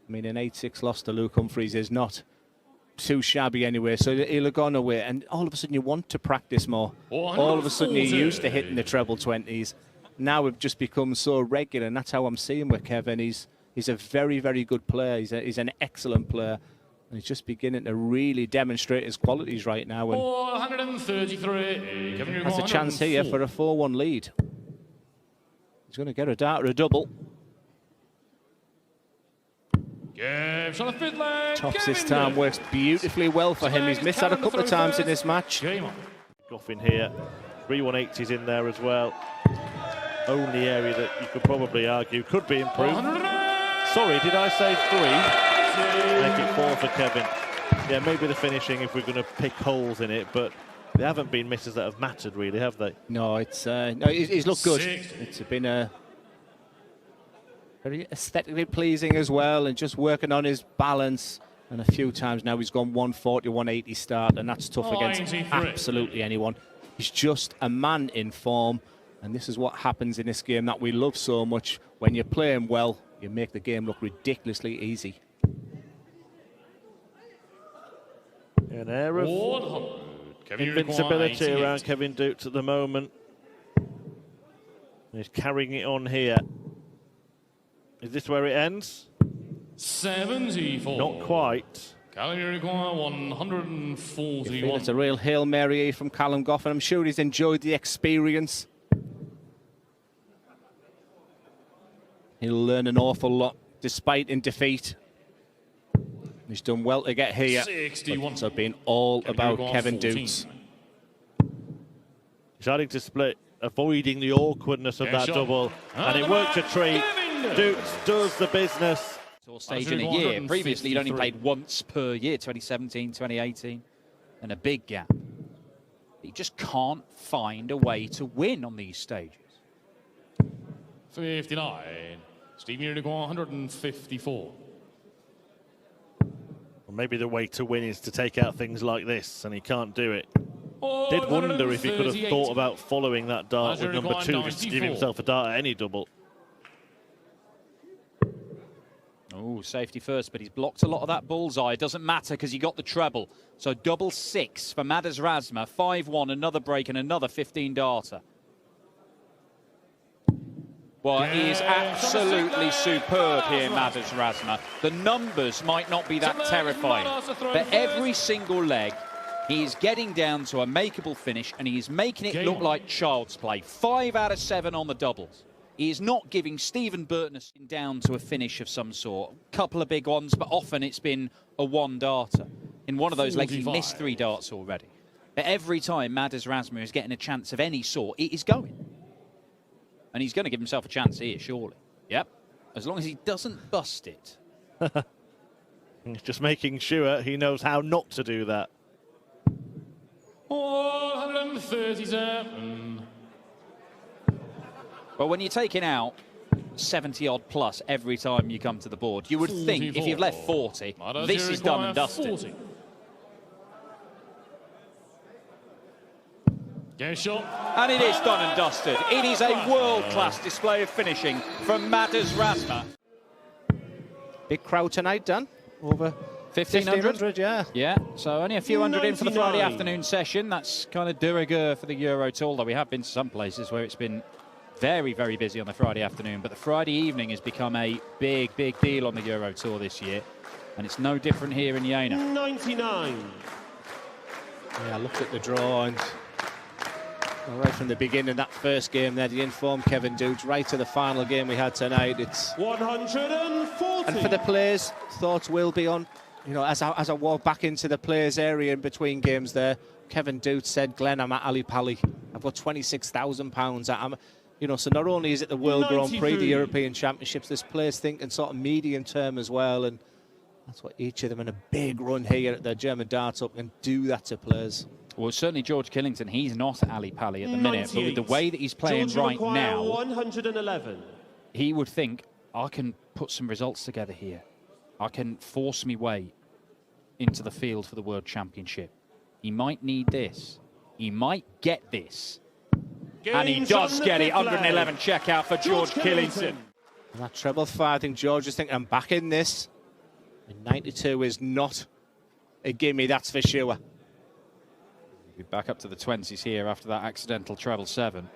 I mean, an 8-6 loss to Luke Humphries is not too shabby anyway, so he'll have gone away. And all of a sudden you want to practice more. All of a sudden you're used to hitting the treble 20s. Now we've just become so regular, and that's how I'm seeing with Kevin. He's a very, very good player. He's an excellent player. And he's just beginning to really demonstrate his qualities right now. And 433. has a chance here for a 4-1 lead. He's going to get a dart or a double. Tops this time, works beautifully well for him. He's missed out a couple of times in this match. Goffin here, 3-1-80s in there as well. Only area that you could probably argue could be improved. Sorry, did I say 3? Make it 4 for Kevin. Yeah, maybe the finishing if we're going to pick holes in it, but they haven't been misses that have mattered really, have they? No, he's looked good. It's been a very aesthetically pleasing as well, and just working on his balance. And a few times now he's gone 140, 180 start, and that's tough against absolutely anyone. He's just a man in form, and this is what happens in this game that we love so much. When you're playing well, you make the game look ridiculously easy. An air of invincibility around Kevin Dukes at the moment. He's carrying it on here. Is this where it ends? 74. Not quite. Callum Uruguay 141. It's a real Hail Mary from Callum Goffin. I'm sure he's enjoyed the experience. He'll learn an awful lot despite in defeat. He's done well to get here. 61. It's been all about Kevin Dukes. Starting to split, avoiding the awkwardness of that double, and it worked a treat. Dukes does the business. Stage in a year. Previously, he'd only played once per year, 2017, 2018, and a big gap. He just can't find a way to win on these stages. 59. Stephen Uruguay 154. Well, maybe the way to win is to take out things like this, and he can't do it. Did wonder if he could have thought about following that dart with number 2 just to give himself a dart at any double. Oh, safety first, but he's blocked a lot of that bullseye. It doesn't matter because he got the treble. So double 6 for Madars Razma. 5-1, another break and another 15-darter. Well, he is absolutely superb here, Madars Razma. The numbers might not be that terrifying, but every single leg, he's getting down to a makeable finish, and he's making it look like child's play. 5 out of 7 on the doubles. He is not giving Stephen Burton down to a finish of some sort. A couple of big ones, but often it's been a 1-darter. In one of those legs, he missed 3 darts already. But every time Madars Razma is getting a chance of any sort, it is going. And he's going to give himself a chance here, surely. Yep. As long as he doesn't bust it. He's just making sure he knows how not to do that. 137. Well, when you're taking out 70-odd plus every time you come to the board, you would think if you've left 40, this is done and dusted. 40. And it is done and dusted. It is a world-class display of finishing from Madars Razma. Big crowd tonight, Dan. Over 1,500? Yeah. Yeah, so only a few hundred in for the Friday afternoon session. That's kind of de rigueur for the Euro Tour, though we have been to some places where it's been very, very busy on the Friday afternoon. But the Friday evening has become a big, big deal on the Euro Tour this year. And it's no different here in Jena. 99. Yeah, I looked at the draw, and right from the beginning, that first game there, the informed Kevin Dukes, right to the final game we had tonight. It's 140. And for the players, thoughts will be on, you know, as I walk back into the players' area in between games there, Kevin Dukes said, Glenn, I'm at Ali Pali. I've got £26,000. You know, so not only is it the World Grand Prix, the European Championships, this players thinking sort of medium term as well, and that's what each of them in a big run here at the German Darts Up can do that to players. Well, certainly George Killington, he's not at Ali Pali at the minute, but with the way that he's playing right now, 111. He would think, I can put some results together here. I can force me way into the field for the World Championship. He might need this. He might get this. And he does get it. 111 checkout for George Killington. And that treble 5, I think George is thinking, I'm back in this. And 92 is not a gimme, that's for sure. We're back up to the 20s here after that accidental treble 7.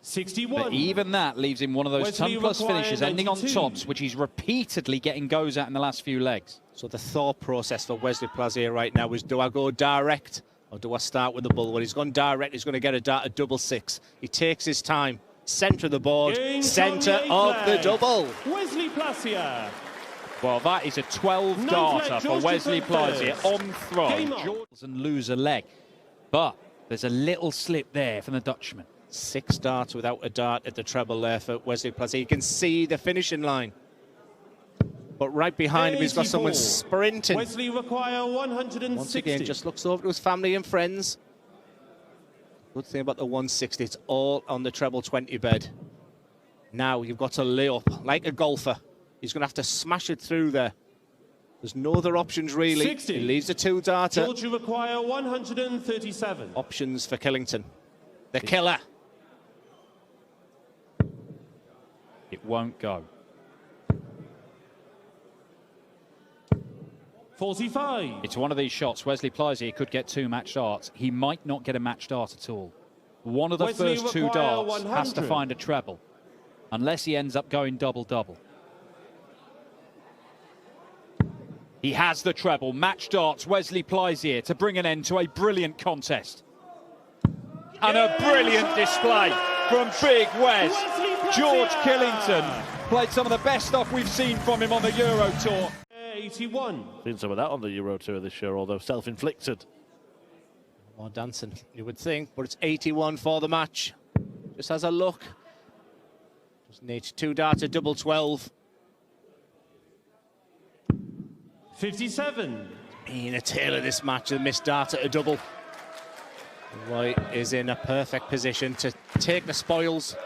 61. But even that leaves him one of those Wesley ton-plus required finishes ending on 92. tops, which he's repeatedly getting goes at in the last few legs. So the thought process for Wesley Plazier right now is, do I go direct or do I start with the bull? Well, he's gone direct. He's going to get a dart at double 6. He takes his time. Centre of the board. Game Centre from of the leg. double. Wesley Plazier. Well, that is a 12 Ninth darter leg, for George Wesley defenders. Plazier on throw. Game on. George and lose a leg. But there's a little slip there from the Dutchman. 6 darts without a dart at the treble there for Wesley Plazier. You can see the finishing line. But right behind him, he's got someone 84. sprinting. Wesley require 160. Once again, just looks over to his family and friends. Good thing about the 160, it's all on the treble 20 bed. Now you've got to lay up like a golfer. He's going to have to smash it through there. There's no other options really. 60. He leaves a 2-darter. George require 137. Options for Killington. The killer. It won't go. 45. It's one of these shots. Wesley Plazier could get 2 match darts. He might not get a match dart at all. One of the Wesley first 2 require darts has to 100. find a treble, unless he ends up going double-double. He has the treble. Match darts, Wesley Plazier, to bring an end to a brilliant contest. And a brilliant display from Big Wes. Wesley Plazier. George Killington played some of the best stuff we've seen from him on the Euro Tour. 81. Seen some of that on the Euro Tour this year, although self-inflicted. More dancing, you would think, but it's 81 for the match. Just has a look. Just needs 2-darter, double 12. 57. In a tail of this match, the missed dart at a double. Roy is in a perfect position to take the spoils.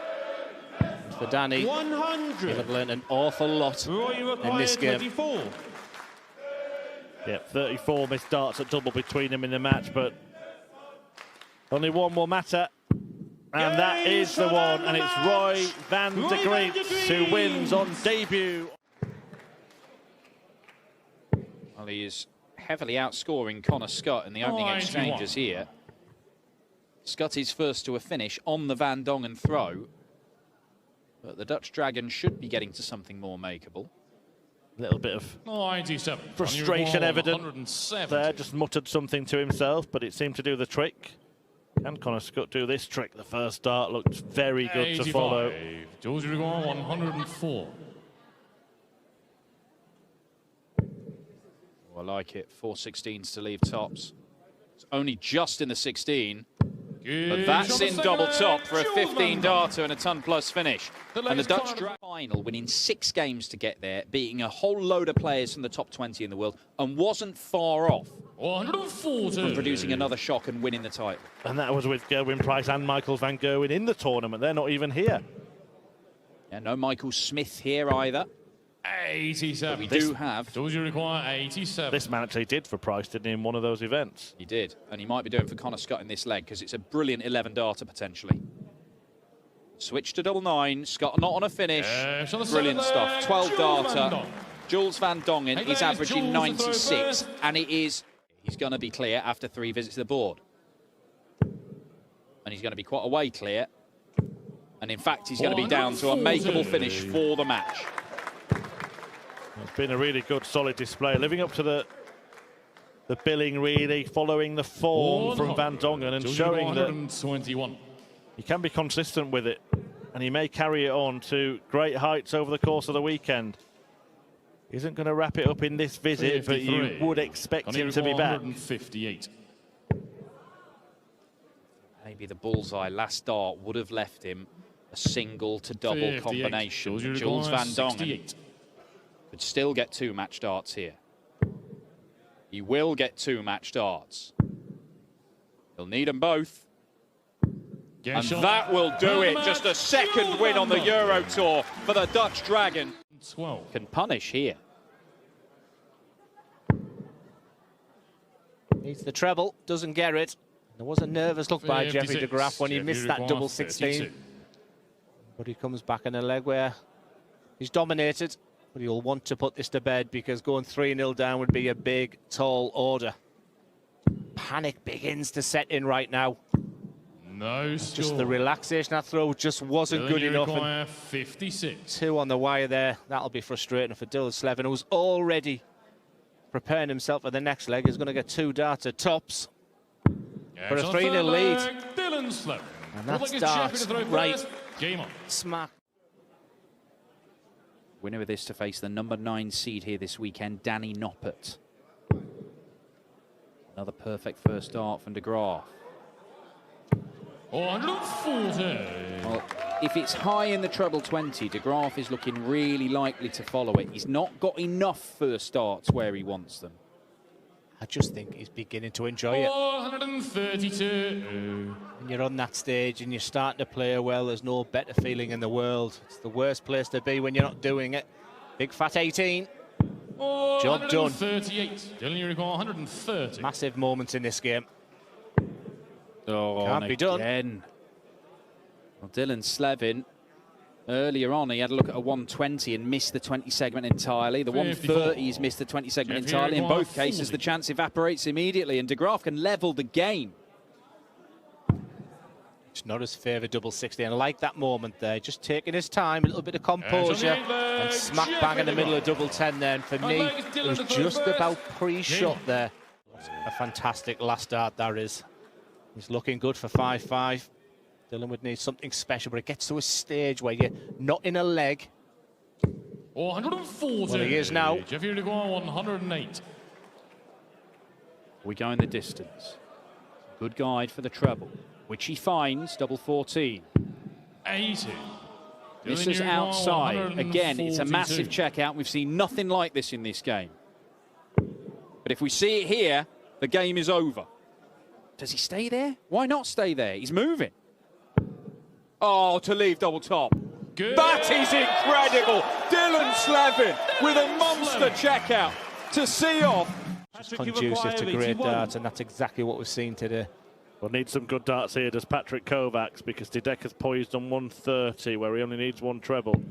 And for Danny, 100. he'll have learned an awful lot Roy in require this game. 24. Yeah, 34 missed darts at double between them in the match, but only one will matter. And that is the one, and it's Roy van der Griets who wins on debut. Well, he is heavily outscoring Connor Scott in the opening 91. exchanges here. Scott is first to a finish on the Van Dongen throw. But the Dutch Dragon should be getting to something more makeable. A little bit of 97. frustration evident 170. there, just muttered something to himself, but it seemed to do the trick. Can Connor Scott do this trick? The first dart looked very good 85. to follow. George require 104. Oh, I like it. 4 16s to leave tops. It's only just in the 16. But that's in double top for a 15-darter and a ton-plus finish. And the Dutch final, winning 6 games to get there, beating a whole load of players from the top 20 in the world, and wasn't far off 140. from producing another shock and winning the title. And that was with Gerwin Price and Michael van Gerwen in the tournament. They're not even here. Yeah, no Michael Smith here either. 87. We do have. George require 87. This man actually did for Price, didn't he, in one of those events? He did, and he might be doing for Connor Scott in this leg because it's a brilliant 11-darter potentially. Switch to double 9. Scott not on a finish. On the Brilliant seventh stuff. leg, 12-darter. Jules Van Dongen Hey, is guys, averaging Jules the throw 96, first. and he's going to be clear after 3 visits to the board. And he's going to be quite a way clear. And in fact, he's going to be down to a makeable finish for the match. It's been a really good, solid display, living up to the billing, really, following the form from Van Dongen and George showing that 121. he can be consistent with it, and he may carry it on to great heights over the course of the weekend. Isn't going to wrap it up in this visit, but you 53. would expect him to be back. 158. Maybe the bullseye last dart would have left him a single to double 58. combination. George Jules require Van Dongen 68. could still get 2 match darts here. He will get 2 match darts. He'll need them both. And that will do it. Just a second win on the Euro Tour for the Dutch Dragon. 12. Can punish here. Needs the treble, doesn't get it. There was a nervous look by Jeffrey 56. de Graaf when he Jeffrey missed that require double 16. 32. But he comes back in a leg where He's dominated, but he'll want to put this to bed because going 3-0 down would be a big, tall order. Panic begins to set in right now. No score. Just the relaxation that throw just wasn't good enough. Require 56. 2 on the wire there. That'll be frustrating for Dylan Slevin, who's already preparing himself for the next leg. He's going to get 2 darts at tops for a 3-0 lead. Dylan Slevin. And that's darts right Game on. smack. Winner of this to face the number 9 seed here this weekend, Danny Noppert. Another perfect first start from De Graaf. 140. Well, if it's high in the treble 20, De Graaf is looking really likely to follow it. He's not got enough first starts where he wants them. I just think he's beginning to enjoy it. 432. When you're on that stage and you're starting to play well, there's no better feeling in the world. It's the worst place to be when you're not doing it. Big fat 18. Job done. 138. Dylan, you require 130. Massive moments in this game. Oh, Can't be done. Again. Well, Dylan Slevin, earlier on, he had a look at a 120 and missed the 20 segment entirely. The 130, he's missed the 20 segment Jeff entirely. In Hero, both cases, 40. the chance evaporates immediately, and De Graaf can level the game. It's not his favourite double 60. And I like that moment there. Just taking his time, a little bit of composure, and smack bang in the middle of double 10 there. And for me, it was just about pre-shot there. A fantastic last dart that is. He's looking good for 5-5. Dylan would need something special, but it gets to a stage where you're not in a leg. 140. Well, he is now. Jeff, you require 108. We go in the distance. Good guide for the treble, which he finds, double 14. 80. This Dylan, is you require outside. Again, it's a 142. massive check out. We've seen nothing like this in this game. But if we see it here, the game is over. Does he stay there? Why not stay there? He's moving. Oh, to leave double top. Good. That is incredible. Dylan Slevin with a monster checkout to see off. Just conducive to great darts, and that's exactly what we've seen today. We'll need some good darts here, does Patrick Kovacs, because De Decker's poised on 130, where he only needs 1 treble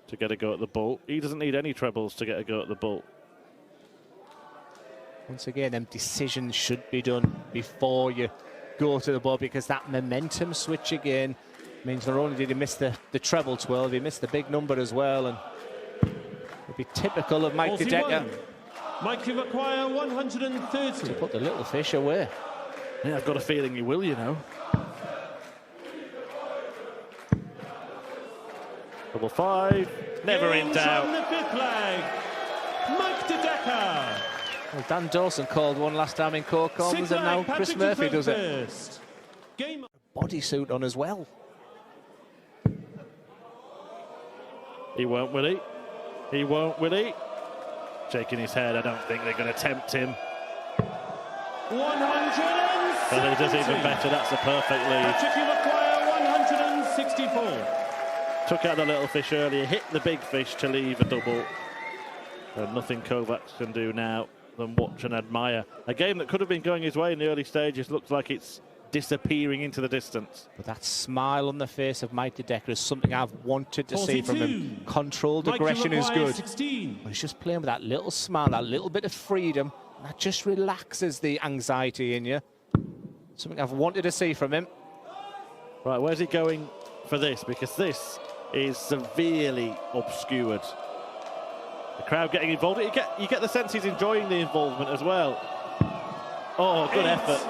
to get a go at the bull. He doesn't need any trebles to get a go at the bull. Once again, them decisions should be done before you go to the ball, because that momentum switch again means not only did he miss the treble 12, he missed the big number as well, and it'd be typical of Mike De Decker Mike, you require 130. to put the little fish away. Yeah, I've got a feeling he will, you know. Double 5, never in Games doubt. on the 5th leg. Mike De Decker. Well, Dan Dawson called one last time in Core Corners, and now Chris Murphy does it. First. Game. Bodysuit on as well. He won't, will he? He won't, will he? Shaking his head, I don't think they're going to tempt him. 160. But he does even better, that's a perfect lead. Patrick, you require 164. Took out the little fish earlier, hit the big fish to leave a double. And nothing Kovacs can do now than watch and admire. A game that could have been going his way in the early stages looks like it's disappearing into the distance. But that smile on the face of Mike De Decker is something I've wanted to see from him. 42. Controlled Mike, you aggression is require good. 16. But he's just playing with that little smile, that little bit of freedom. That just relaxes the anxiety in you. Something I've wanted to see from him. Right, where's he going for this? Because this is severely obscured. The crowd getting involved. You get the sense he's enjoying the involvement as well. Oh, good 8. effort.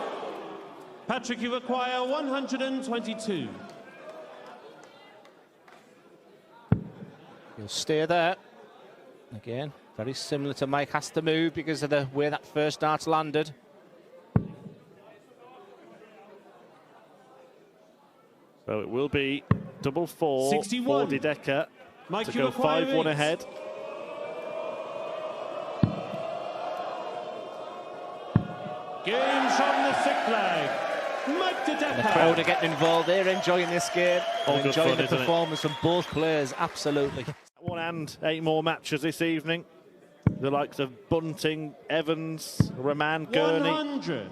Patrick, you require 122. He'll stay there. Again, very similar to Mike, has to move because of the way that first dart's landed. So it will be double 4 61. for De Decker Mike, to you go require 5-1 8. ahead. Games from the 6th leg. Mike De The Decker. crowd are getting involved. They're enjoying this game. All They're good enjoying fun, the isn't it? performance from both players, absolutely. 1 and 8 more matches this evening. The likes of Bunting, Evans, Roman, Gurney. 100.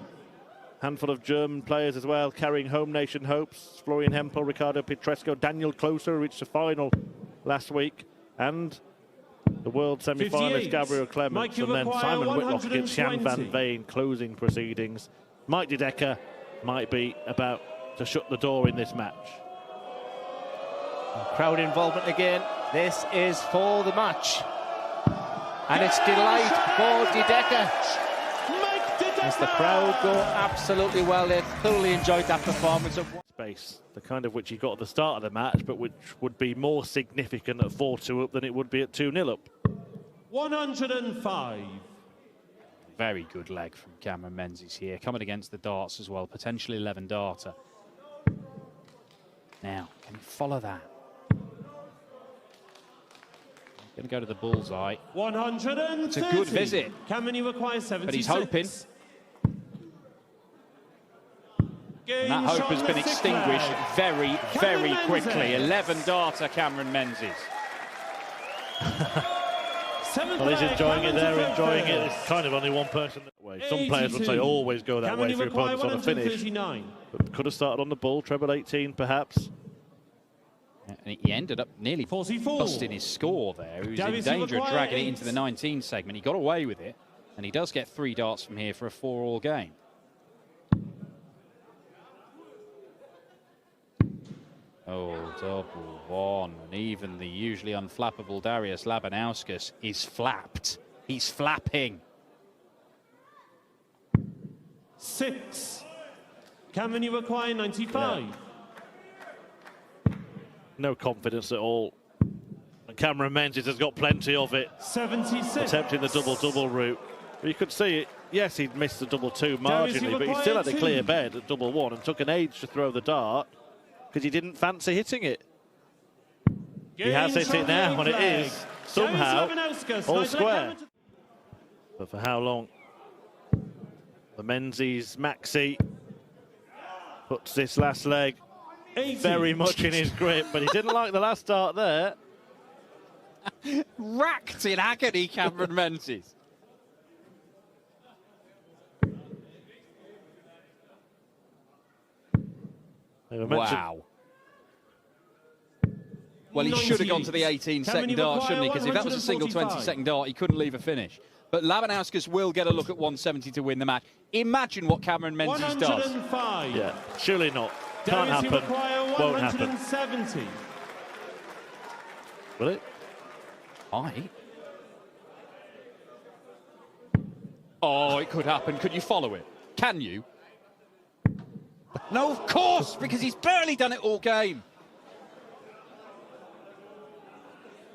Handful of German players as well, carrying home nation hopes. Florian Hempel, Ricardo Petresco, Daniel Closer, who reached the final last week. And the world semi-finalist 58. Gabriel Clements, Mike, you and then require Simon Whitlock against Jan 120. van Veen closing proceedings. Mike de Decker might be about to shut the door in this match. Crowd involvement again. This is for the match. And it's delight for De Decker. Mike de Decker. As the crowd go absolutely well, they thoroughly enjoyed that performance. Space, the kind of which he got at the start of the match, but which would be more significant at 4-2 up than it would be at 2-0 up. 105. Very good leg from Cameron Menzies here, coming against the darts as well, potentially 11 darter. Now, can he follow that? Going to go to the bullseye. 130. It's a good visit. Cameron, you require 76. But he's hoping. Game And that hope shot has in been the sixth extinguished leg. very, very Cameron quickly. Menzies. 11 darter Cameron Menzies. Seventh Well, he's leg, enjoying it Cameron there, to enjoying it. first. It's kind of only one person that way. Some players would say 82. always go that Cameron, way you for your require opponents on a finish. 139. But could have started on the ball, treble 18 perhaps. And he ended up nearly 44. busting his score there. He was Davies, in you danger of require dragging it 8. into the 19 segment. He got away with it, and he does get 3 darts from here for a 4-all game. Oh, double one. And even the usually unflappable Darius Labanauskas is flapped. He's flapping. 6. Cameron, you require 95. No confidence at all. And Cameron Menzies has got plenty of it, 76. attempting the double-double route. But you could see it. Yes, he'd missed the double-2 Davies, you marginally, but he still had a require clear 2. bed at double-1 and took an age to throw the dart because he didn't fancy hitting it. He has hit it now, and it is somehow all square. But for how long? The Menzies Maxi puts this last leg 80. very much in his grip, but he didn't like the last start there. Racked in agony, Cameron Menzies. They were meant to- Wow. Well, he should have gone to the 18-second dart, shouldn't he? Because if that was a single 20-second dart, he couldn't leave a finish. But Labanauskas will get a look at 170 to win the match. Imagine what Cameron Menzies does. 105. Yeah, surely not. Can't Davies, you happen. require Won't happen. 170. Will it? Aye. Oh, it could happen. Could you follow it? Can you? No, of course, because he's barely done it all game.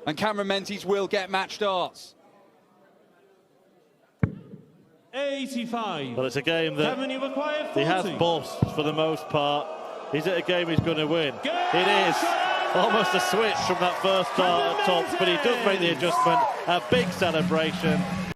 And Cameron Menzies will get match darts. 85. Well, it's a game that Cameron, you require 40. he has bossed for the most part. Is it a game he's going to win? Game It is. shot! Almost a switch from that first start at top, but he does make the adjustment. A big celebration.